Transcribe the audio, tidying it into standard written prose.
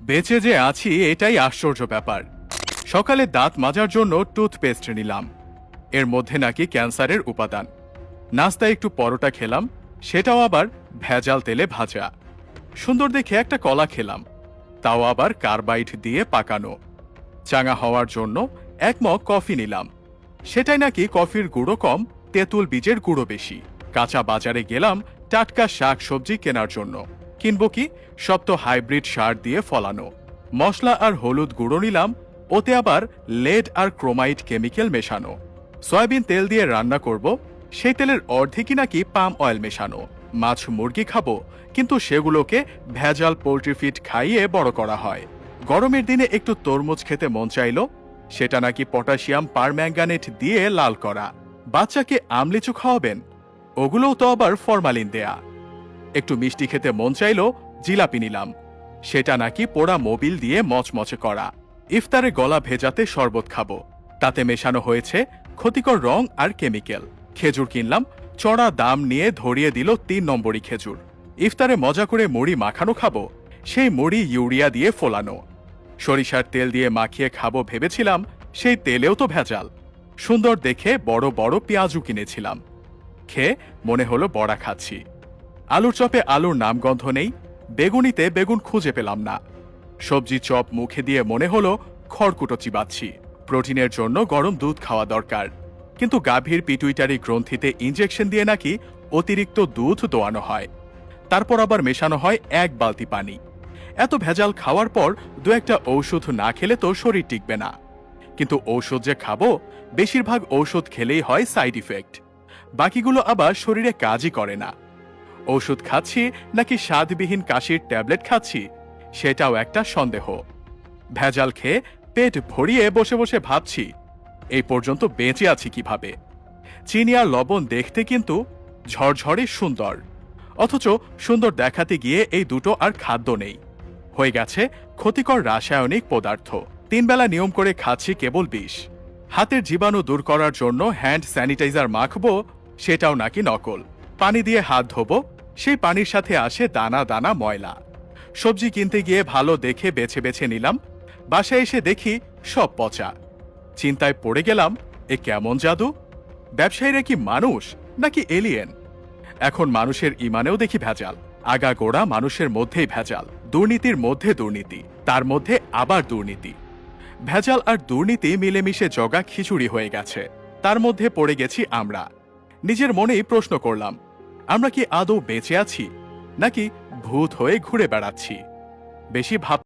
বেঁচে যে আছি এটাই আশ্চর্য ব্যাপার। সকালে দাঁত মাজার জন্য টুথপেস্ট নিলাম, এর মধ্যে নাকি ক্যান্সারের উপাদান। নাস্তায় একটু পরোটা খেলাম, সেটাও আবার ভেজাল তেলে ভাজা। সুন্দর দেখে একটা কলা খেলাম, তাও আবার কার্বাইড দিয়ে পাকানো। চাঙা হওয়ার জন্য এক মগ কফি নিলাম, সেটাই নাকি কফির গুঁড়ো কম, তেঁতুল বীজের গুঁড়ো বেশি। কাঁচা বাজারে গেলাম টাটকা শাক সবজি কেনার জন্য, কিনবো কি, সব তো হাইব্রিড সার দিয়ে ফলানো। মশলা আর হলুদ গুঁড়ো নিলাম, ওতে আবার লেড আর ক্রোমাইড কেমিক্যাল মেশানো। সয়াবিন তেল দিয়ে রান্না করব, সেই তেলের অর্ধেকই নাকি পাম অয়েল মেশানো। মাছ মুরগি খাবো, কিন্তু সেগুলোকে ভেজাল পোল্ট্রি ফিড খাইয়ে বড় করা হয়। গরমের দিনে একটু তরমুজ খেতে মন চাইল, সেটা নাকি পটাশিয়াম পারম্যাঙ্গানেট দিয়ে লাল করা। বাচ্চাকে আমলিচু খাওয়াবেন, ওগুলোও তো আবার ফরমালিন দেয়া। একটু মিষ্টি খেতে মন চাইল, জিলাপি নিলাম, সেটা নাকি পোড়া মোবিল দিয়ে মচমচে করা। ইফতারে গলা ভেজাতে শরবত খাবো, তাতে মেশানো হয়েছে ক্ষতিকর রং আর কেমিক্যাল। খেজুর কিনলাম, চড়া দাম নিয়ে ধরিয়ে দিল ৩ নম্বরই খেজুর। ইফতারে মজা করে মুড়ি মাখানো খাবো, সেই মুড়ি ইউরিয়া দিয়ে ফোলানো। সরিষার তেল দিয়ে মাখিয়ে খাবো ভেবেছিলাম, সেই তেলেও তো ভেজাল। সুন্দর দেখে বড় বড় পেঁয়াজু কিনেছিলাম, খেয়ে মনে হলো বড়া খাচ্ছি। আলুর চপে আলুর নামগন্ধ নেই, বেগুনিতে বেগুন খুঁজে পেলাম না। সবজি চপ মুখে দিয়ে মনে হলো খড়কুটো চিবাচ্ছি। প্রোটিনের জন্য গরম দুধ খাওয়া দরকার, কিন্তু গাভীর পিটুইটারি গ্রন্থিতে ইনজেকশন দিয়ে নাকি অতিরিক্ত দুধ দোয়ানো হয়, তারপর আবার মেশানো হয় 1 বালতি পানি। এত ভেজাল খাওয়ার পর দু একটা ঔষধ না খেলে তো শরীর টিকবে না। কিন্তু ঔষধ যে খাবো, বেশিরভাগ ঔষধ খেলেই হয় সাইড ইফেক্ট, বাকিগুলো আবার শরীরে কাজই করে না। ওষুধ খাচ্ছি নাকি স্বাদবিহীন কাশির ট্যাবলেট খাচ্ছি, সেটাও একটা সন্দেহ। ভেজাল খেয়ে পেট ভরিয়ে বসে বসে ভাবছি, এই পর্যন্ত বেঁচে আছি কিভাবে। চিনি আর লবণ দেখতে কিন্তু ঝরঝরে সুন্দর, অথচ সুন্দর দেখাতে গিয়ে এই দুটো আর খাদ্য নেই, হয়ে গেছে ক্ষতিকর রাসায়নিক পদার্থ। 3 বেলা নিয়ম করে খাচ্ছি কেবল বিষ। হাতের জীবাণু দূর করার জন্য হ্যান্ড স্যানিটাইজার মাখবো, সেটাও নাকি নকল। পানি দিয়ে হাত ধোবো, সেই পানির সাথে আসে দানা দানা ময়লা। সবজি কিনতে গিয়ে ভালো দেখে বেছে বেছে নিলাম, বাসায় এসে দেখি সব পচা। চিন্তায় পড়ে গেলাম, এ কেমন জাদু? ব্যবসায়ীরা কি মানুষ নাকি এলিয়েন? এখন মানুষের ইমানেও দেখি ভেজাল। আগাগোড়া মানুষের মধ্যেই ভেজাল, দুর্নীতির মধ্যে দুর্নীতি, তার মধ্যে আবার দুর্নীতি। ভেজাল আর দুর্নীতি মিলেমিশে জগা খিচুড়ি হয়ে গেছে, তার মধ্যে পড়ে গেছি আমরা। নিজের মনেই প্রশ্ন করলাম, আমরা কি আদৌ বেঁচে আছি নাকি ভূত হয়ে ঘুরে বেড়াচ্ছি? বেশি ভাব